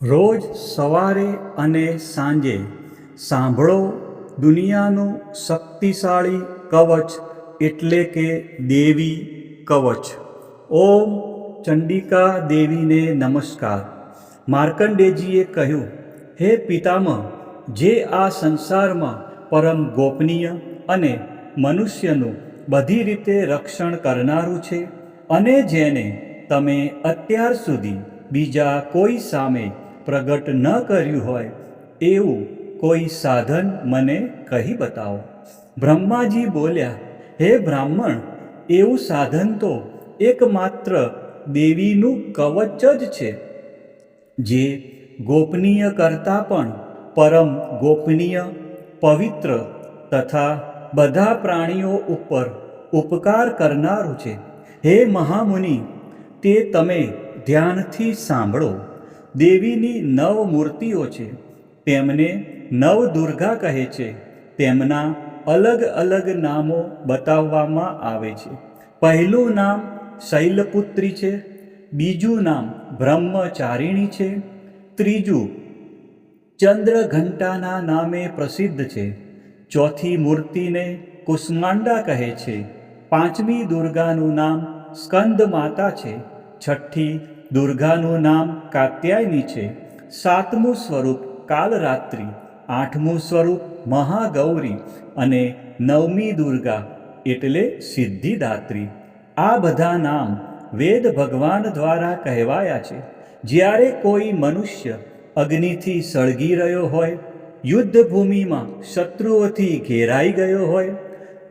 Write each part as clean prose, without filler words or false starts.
રોજ સવારે અને સાંજે સાંભળો દુનિયાનું શક્તિશાળી કવચ એટલે કે દેવી કવચ. ઓમ ચંડિકા દેવીને નમસ્કાર. માર્કંડેયજીએ કહ્યું, હે પિતામહ, જે આ સંસારમાં પરમ ગોપનીય અને મનુષ્યનું બધી રીતે રક્ષણ કરનારું છે અને જેને તમે અત્યાર સુધી બીજા કોઈ સામે પ્રગટ ન કર્યું હોય એવું કોઈ સાધન મને કહી બતાવો. બ્રહ્માજી બોલ્યા, હે બ્રાહ્મણ, એવું સાધન તો એકમાત્ર દેવીનું કવચ જ છે, જે ગોપનીય કરતાં પણ પરમ ગોપનીય, પવિત્ર તથા બધા પ્રાણીઓ ઉપર ઉપકાર કરનારું છે. હે મહામુનિ, તે તમે ધ્યાનથી સાંભળો. દેવીની 9 મૂર્તિઓ છે. તેમને નવદુર્ગા કહે છે. તેમના અલગ અલગ નામો બતાવવામાં આવે છે. પહેલું નામ શૈલપુત્રી છે, બીજું નામ બ્રહ્મચારિણી છે, ત્રીજું ચંદ્રઘંટાના નામે પ્રસિદ્ધ છે, ચોથી મૂર્તિને કુષ્માંડા કહે છે, પાંચમી દુર્ગાનું નામ સ્કંદ માતા છે, છઠ્ઠી દુર્ગાનું નામ કાત્યાયની છે, સાતમું સ્વરૂપ કાલરાત્રિ, આઠમું સ્વરૂપ મહાગૌરી અને નવમી દુર્ગા એટલે સિદ્ધિદાત્રી. આ બધા નામ વેદ ભગવાન દ્વારા કહેવાયા છે. જ્યારે કોઈ મનુષ્ય અગ્નિથી સળગી રહ્યો હોય, યુદ્ધભૂમિમાં શત્રુઓથી ઘેરાઈ ગયો હોય,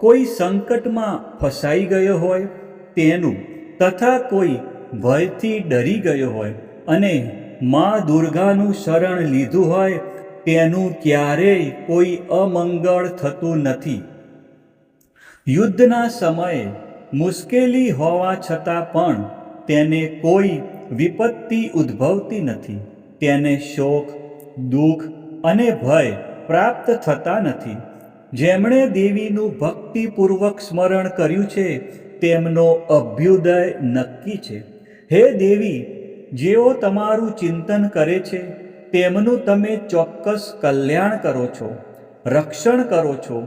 કોઈ સંકટમાં ફસાઈ ગયો હોય તેનું, તથા કોઈ ભયથી ડરી ગયો હોય અને મા દુર્ગાનું શરણ લીધું હોય તેનું ક્યારેય કોઈ અમંગળ થતું નથી. યુદ્ધના સમયે મુશ્કેલી હોવા છતાં પણ તેને કોઈ વિપત્તિ ઉદ્ભવતી નથી. તેને શોક, દુઃખ અને ભય પ્રાપ્ત થતા નથી. જેમણે દેવીનું ભક્તિપૂર્વક સ્મરણ કર્યું છે તેમનો અભ્યુદય નક્કી છે. હે દેવી, જેઓ તમારું ચિંતન કરે છે તેમનું તમે ચોક્કસ કલ્યાણ કરો છો, રક્ષણ કરો છો.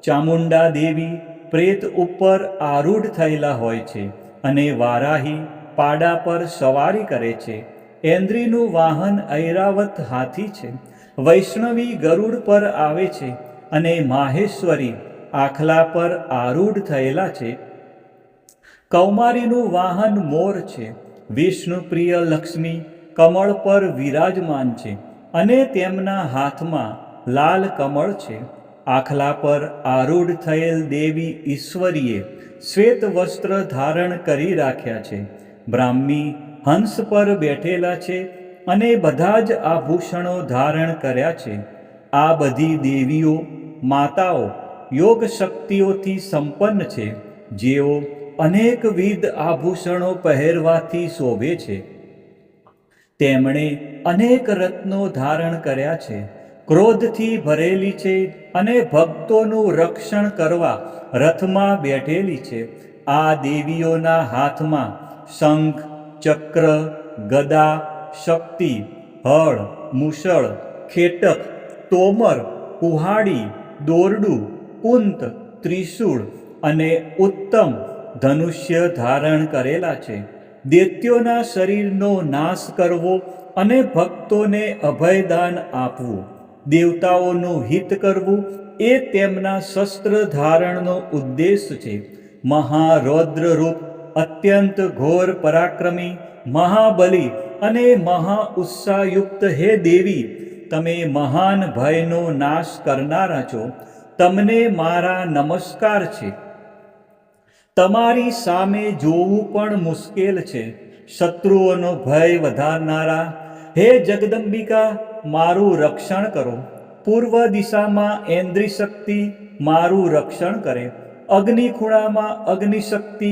ચામુંડા દેવી પ્રેત ઉપર આરૂઢ થયેલા હોય છે અને વારાહી પાડા પર સવારી કરે છે. ઐન્દ્રીનું વાહન ઐરાવત હાથી છે, વૈષ્ણવી ગરુડ પર આવે છે અને માહેશ્વરી આખલા પર આરૂઢ થયેલા છે. કૌમારીનું વાહન મોર છે, વિષ્ણુપ્રિય લક્ષ્મી કમળ પર વિરાજમાન છે અને તેમના હાથમાં લાલ કમળ છે. આખલા પર આરૂઢ થયેલ દેવી ઈશ્વરીએ શ્વેત વસ્ત્ર ધારણ કરી રાખ્યા છે. બ્રાહ્મી હંસ પર બેઠેલા છે અને બધા જ આભૂષણો ધારણ કર્યા છે. આ બધી દેવીઓ માતાઓ યોગ શક્તિઓથી સંપન્ન છે, જેઓ અનેકવિધ આભૂષણો પહેરવાથી શોભે છે. તેમણે અનેક રત્નો ધારણ કર્યા છે, ક્રોધથી ભરેલી છે અને ભક્તોનું રક્ષણ કરવા રથમાં બેઠેલી છે. આ દેવીઓના હાથમાં શંખ, ચક્ર, ગદા, શક્તિ, હળ, મુસળ, ખેટક, તોમર, કુહાડી, દોરડું, કુંત, ત્રિશૂળ અને ઉત્તમ ધનુષ્ય ધારણ કરેલા છે. દૈત્યોના શરીરનો નાશ કરવો અને ભક્તોને અભયદાન આપવું, દેવતાઓનું હિત કરવું એ તેમના શસ્ત્ર ધારણનો ઉદ્દેશ છે. મહારૌદ્ર રૂપ, અત્યંત ઘોર પરાક્રમી, મહાબલી અને મહા ઉત્સાહયુક્ત હે દેવી, તમે મહાન ભયનો નાશ કરનારા છો. તમને મારા નમસ્કાર છે. તમારી સામે જોવું પણ મુશ્કેલ છે. શત્રુઓનો ભય વધારનારા હે જગદંબિકા, મારું રક્ષણ કરો. પૂર્વ દિશામાં ઐન્દ્રી શક્તિ મારું રક્ષણ કરે, અગ્નિ ખૂણામાં અગ્નિશક્તિ,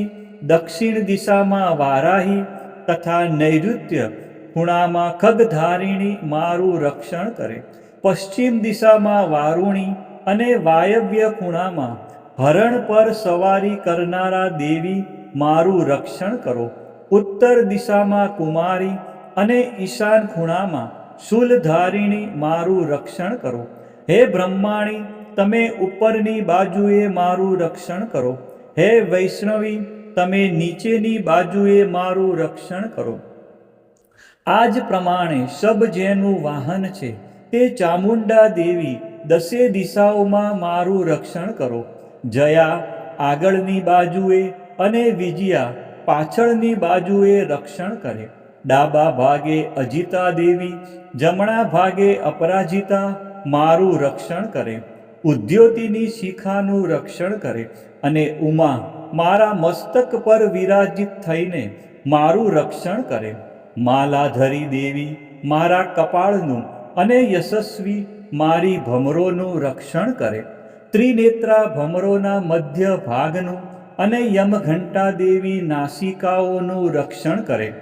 દક્ષિણ દિશામાં વારાહી તથા નૈઋત્ય ખૂણામાં ખગધારિણી મારું રક્ષણ કરે, પશ્ચિમ દિશામાં વારુણી અને વાયવ્ય ખૂણામાં હરણ પર સવારી કરનારા દેવી મારું રક્ષણ કરો. ઉત્તર દિશામાં કુમારી અને ઈશાન ખૂણામાં શૂલધારિણી મારું રક્ષણ કરો. હે બ્રહ્માણી, તમે ઉપરની બાજુએ મારું રક્ષણ કરો. હે વૈષ્ણવી, તમે નીચેની બાજુએ મારું રક્ષણ કરો. આ જ પ્રમાણે શબ જેનું વાહન છે તે ચામુંડા દેવી દસે દિશાઓમાં મારું રક્ષણ કરો. જયા આગળની બાજુએ અને વિજયા પાછળની બાજુએ રક્ષણ કરે. ડાબા ભાગે અજિતા દેવી, જમણા ભાગે અપરાજિતા મારું રક્ષણ કરે. ઉદ્યોતિની શિખાનું રક્ષણ કરે અને ઉમા મારા મસ્તક પર વિરાજિત થઈને મારું રક્ષણ કરે. માલાધરી દેવી મારા કપાળનું અને યશસ્વી મારી ભમરોનું રક્ષણ કરે. ત્રિનેત્રા ભમરોના મધ્ય ભાગનું અને યમઘંટા દેવી નાસિકાઓનું રક્ષણ કરે.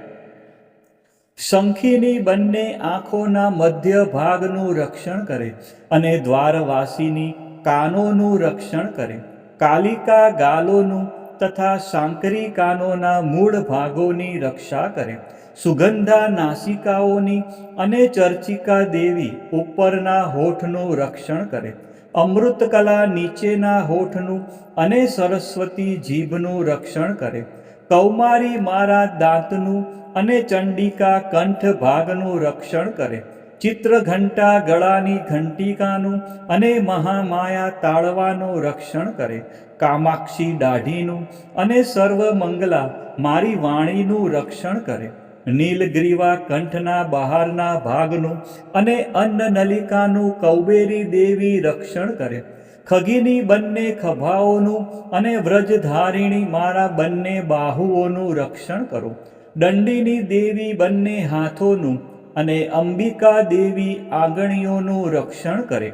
શંખીની બંને આંખોના મધ્ય ભાગનું રક્ષણ કરે અને દ્વારવાસીની કાનોનું રક્ષણ કરે. કાલિકા ગાલોનું તથા સાંકરી કાનોના મૂળ ભાગોની રક્ષા કરે. સુગંધા નાસિકાઓની અને ચર્ચિકા દેવી ઉપરના હોઠનું રક્ષણ કરે. અમૃતકલા નીચેના હોઠનું અને સરસ્વતી જીભનું રક્ષણ કરે. કૌમારી મારા દાંતનું અને ચંડિકા કંઠ ભાગનું રક્ષણ કરે. ચિત્રઘંટા ગળાની ઘંટિકાનું અને મહામાયા તાળવાનું રક્ષણ કરે. કામાક્ષી દાઢીનું અને સર્વમંગલા મારી વાણીનું રક્ષણ કરે. નીલગ્રીવા કંઠના બહારના ભાગનું અને અન્નનલિકાનું કૌબેરી દેવી રક્ષણ કરે. ખગીની બંને ખભાઓનું અને વ્રજધારિણી મારા બંને બાહુઓનું રક્ષણ કરો. દંડીની દેવી બંને હાથોનું અને અંબિકા દેવી આંગળીઓનું રક્ષણ કરે.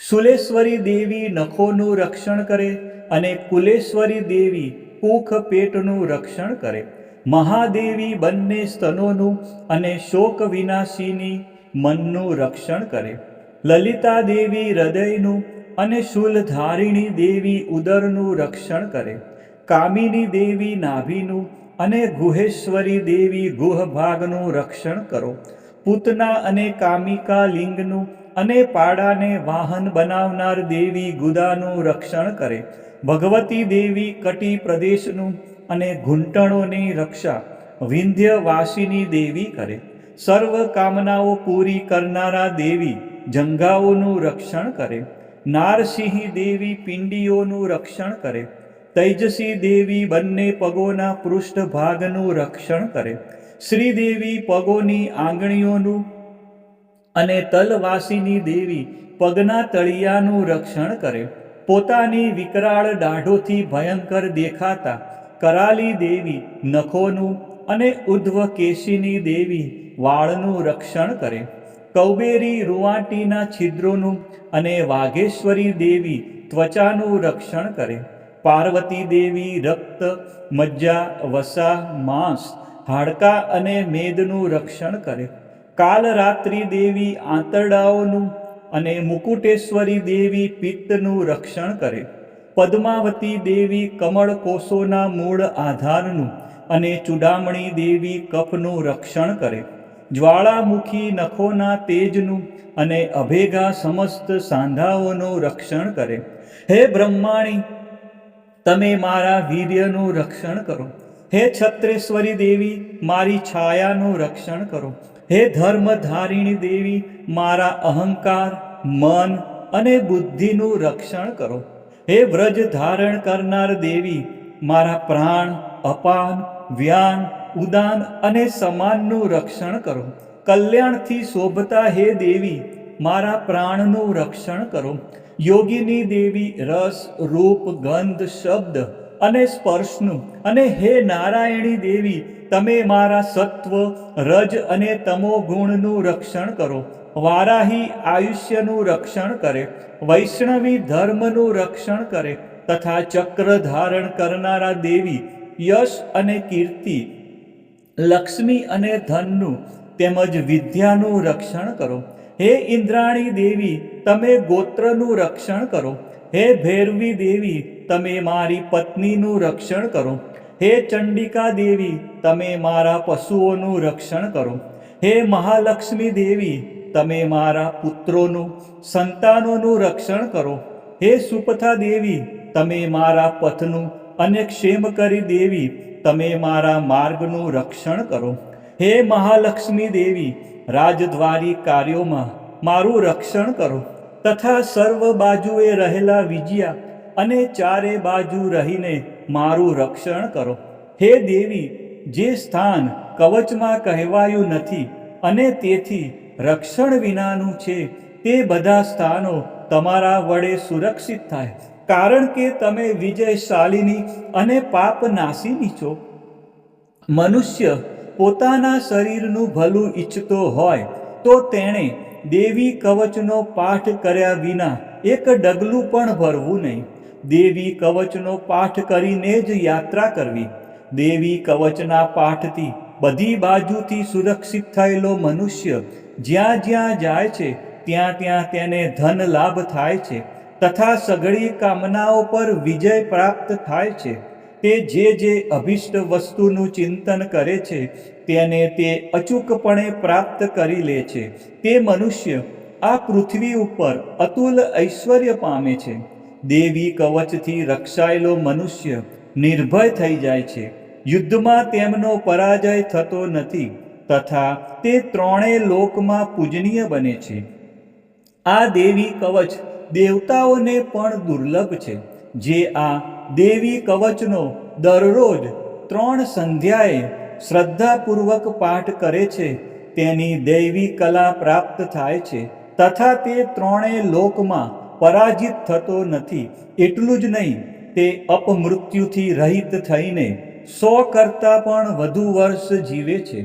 શુલેશ્વરી દેવી નખોનું રક્ષણ કરે અને કુલેશ્વરી દેવી કુખ પેટનું રક્ષણ કરે. મહાદેવી બંને સ્તનોનું અને શોક વિનાશીની મનનું રક્ષણ કરે. લલિતા દેવી હૃદયનું અને શૂલધારિણી દેવી ઉદરનું રક્ષણ કરે. કામિની દેવી નાભીનું અને ગુહેશ્વરી દેવી ગુહ ભાગનું રક્ષણ કરો. પૂતના અને કામિકા લિંગનું અને પાડાને વાહન બનાવનાર દેવી ગુદાનું રક્ષણ કરે. ભગવતી દેવી કટી પ્રદેશનું અને ઘૂંટણોની રક્ષા વિંધ્યવાસિની દેવી કરે. સર્વ કામનાઓ પૂરી કરનારા દેવી જંઘાઓનું રક્ષણ કરે. નારસિંહી દેવી પિંડીઓનું રક્ષણ કરે. તૈજસી દેવી બંને પગોના પૃષ્ઠ ભાગનું રક્ષણ કરે. શ્રીદેવી પગોની આંગળીઓનું અને તલવાસીની દેવી પગના તળિયાનું રક્ષણ કરે. પોતાની વિકરાળ દાઢોથી ભયંકર દેખાતા કરાલી દેવી નખોનું અને ઉદ્ધવકેશિની દેવી વાળનું રક્ષણ કરે. કૌબેરી રૂવાટીના છિદ્રોનું અને વાઘેશ્વરી દેવી ત્વચાનું રક્ષણ કરે. પાર્વતી દેવી રક્ત, મજ્જા, વસા, માંસ, હાડકાં અને મેદનું રક્ષણ કરે. કાલરાત્રિ દેવી આંતરડાઓનું અને મુકુટેશ્વરી દેવી પિત્તનું રક્ષણ કરે. પદ્માવતી દેવી કમળ કોષોના મૂળ આધારનું અને ચૂડામણી દેવી કફનું રક્ષણ કરે. જ્વાળામુખી નખોના તેજનું અને અભેગા સમસ્ત સાંધાઓનું રક્ષણ કરે. હે બ્રહ્માણી, તમે મારા વીર્યનું રક્ષણ કરો. હે છત્રેશ્વરી દેવી, મારી છાયાનું રક્ષણ કરો. હે ધર્મધારિણી દેવી, મારા અહંકાર, મન અને બુદ્ધિનું રક્ષણ કરો. હે વ્રજ ધારણ કરનાર દેવી, મારા પ્રાણ, અપાન, વ્યાન, ઉદાન અને સમાનનું રક્ષણ કરો. કલ્યાણથી શોભતા હે દેવી, મારા પ્રાણનું રક્ષણ કરો. યોગીની દેવી રસ, રૂપ, ગંધ, શબ્દ અને સ્પર્શનું અને હે નારાયણી દેવી, તમે મારા સત્વ, રજ અને તમો ગુણનું રક્ષણ કરો. વારાહી આયુષ્યનું રક્ષણ કરે. વૈષ્ણવી ધર્મનું રક્ષણ કરે તથા ચક્ર ધારણ કરનારા દેવી યશ અને કીર્તિ, લક્ષ્મી અને ધનનું તેમજ વિદ્યાનું રક્ષણ કરો. હે ઇન્દ્રાણી દેવી, તમે ગોત્રનું રક્ષણ કરો. હે ભૈરવી દેવી, તમે મારી પત્નીનું રક્ષણ કરો. હે ચંડિકા દેવી, તમે મારા પશુઓનું રક્ષણ કરો. હે મહાલક્ષ્મી દેવી, તમે મારા પુત્રોનું, સંતાનોનું રક્ષણ કરો. હે સુપથા દેવી, તમે મારા પથનું અને ક્ષેમકરી દેવી, તમે મારા માર્ગનું રક્ષણ કરો. હે મહાલક્ષ્મી દેવી, રાજદ્વારી કાર્યોમાં મારું રક્ષણ કરો તથા સર્વ બાજુએ રહેલા વિજયા અને ચારે બાજુ રહીને મારું રક્ષણ કરો. હે દેવી, જે સ્થાન કવચમાં કહેવાયું નથી અને તેથી રક્ષણ વિનાનું છે, તે બધા સ્થાનો તમારા વડે સુરક્ષિત થાય, કારણ કે તમે વિજયશાલિની અને પાપનાશીની છો. મનુષ્ય પોતાના શરીરનું ભલું ઈચ્છતો હોય તો તેણે દેવી કવચનો પાઠ કર્યા વિના એક ડગલું પણ ભરવું નહીં. દેવી કવચનો પાઠ કરીને જ યાત્રા કરવી. દેવી કવચના પાઠથી બધી બાજુથી સુરક્ષિત થયેલો મનુષ્ય જ્યાં જ્યાં જાય છે ત્યાં ત્યાં તેને ધન લાભ થાય છે તથા સઘળી કામનાઓ પર વિજય પ્રાપ્ત થાય છે. તે જે અભિષ્ટ વસ્તુનું ચિંતન કરે છે તેને તે અચૂકપણે પ્રાપ્ત કરી લે છે. તે મનુષ્ય આ પૃથ્વી ઉપર અતુલ ઐશ્વર્ય પામે છે. દેવી કવચથી રક્ષાયેલો મનુષ્ય નિર્ભય થઈ જાય છે. યુદ્ધમાં તેમનો પરાજય થતો નથી તથા તે ત્રણેય લોકમાં પૂજનીય બને છે. આ દેવી કવચ દેવતાઓને પણ દુર્લભ છે. જે આ દેવી કવચનો દરરોજ 3 સંધ્યાએ શ્રદ્ધાપૂર્વક પાઠ કરે છે તેની દૈવી કલા પ્રાપ્ત થાય છે તથા તે ત્રણેય લોકમાં પરાજિત થતો નથી. એટલું જ નહીં, તે અપમૃત્યુથી રહિત થઈને 100 કરતાં પણ વધુ વર્ષ જીવે છે.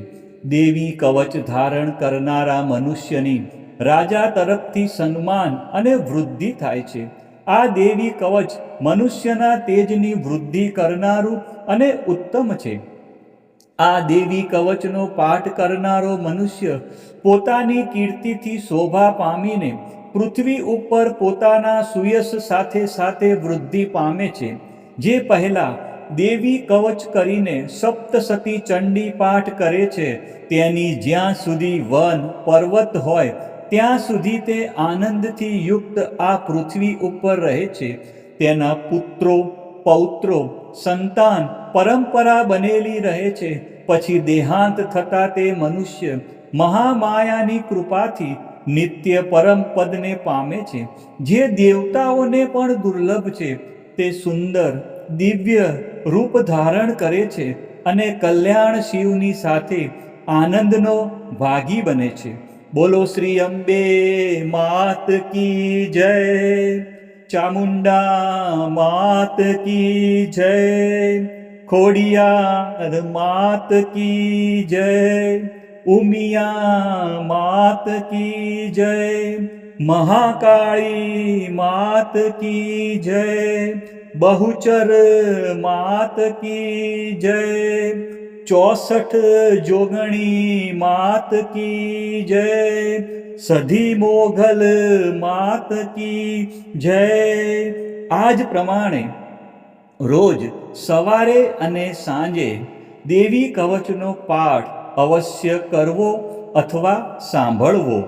દેવી કવચ ધારણ કરનારા મનુષ્યની રાજા તરફથી સન્માન અને વૃદ્ધિ થાય છે. આ દેવી કવચ મનુષ્યના તેજની વૃદ્ધિ કરનારું અને ઉત્તમ છે. આ દેવી કવચનો પાઠ કરનારો મનુષ્ય પોતાની કીર્તિથી શોભા પામીને પૃથ્વી ઉપર પોતાના સુયશ સાથે સાથે વૃદ્ધિ પામે છે. જે પહેલા દેવી કવચ કરીને સપ્તસતી ચંડી પાઠ કરે છે તેની જ્યાં સુધી વન પર્વત હોય ત્યાં સુધી તે આનંદથી યુક્ત આ પૃથ્વી ઉપર રહે છે. તેના પુત્રો પૌત્રો સંતાન પરંપરા બનેલી રહે છે. પછી દેહાંત થતા તે મનુષ્ય મહામાયાની કૃપાથી નિત્ય પરમ પદને પામે છે. જે દેવતાઓને પણ દુર્લભ છે. તે સુંદર દિવ્ય રૂપ ધારણ કરે છે અને કલ્યાણ શિવની સાથે આનંદનો ભાગી બને છે. બોલો શ્રી અંબે માત કી જય, ચામુંડા માત કી જય, ખોડિયાર માત કી જય, ઉમિયા માત કી જય, મહાકાળી માત કી જય, બહુચર માત કી જય, 64 જોગણી માત કી જય, સધી મોઘલ માત કી જય. આજ પ્રમાણે રોજ સવારે અને સાંજે દેવી કવચનો પાઠ અવશ્ય કરવો અથવા સાંભળવો.